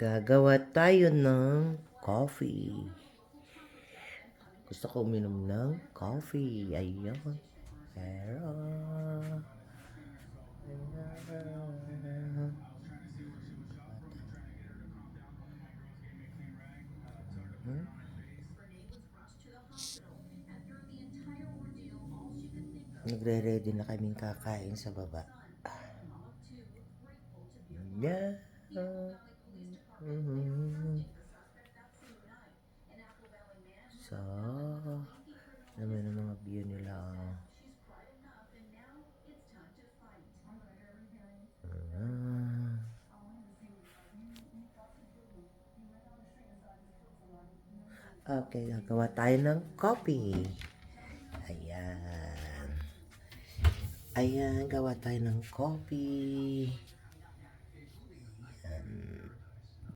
Gagawa tayo ng coffee. Gusto ko uminom ng coffee. Ayun. Pero... Nagre-ready na kaming kakain sa baba. Yeah. So, naman ang mga view nila. Okay, gagawa tayo ng coffee. Ayan. Ayan, gawa tayo ng coffee.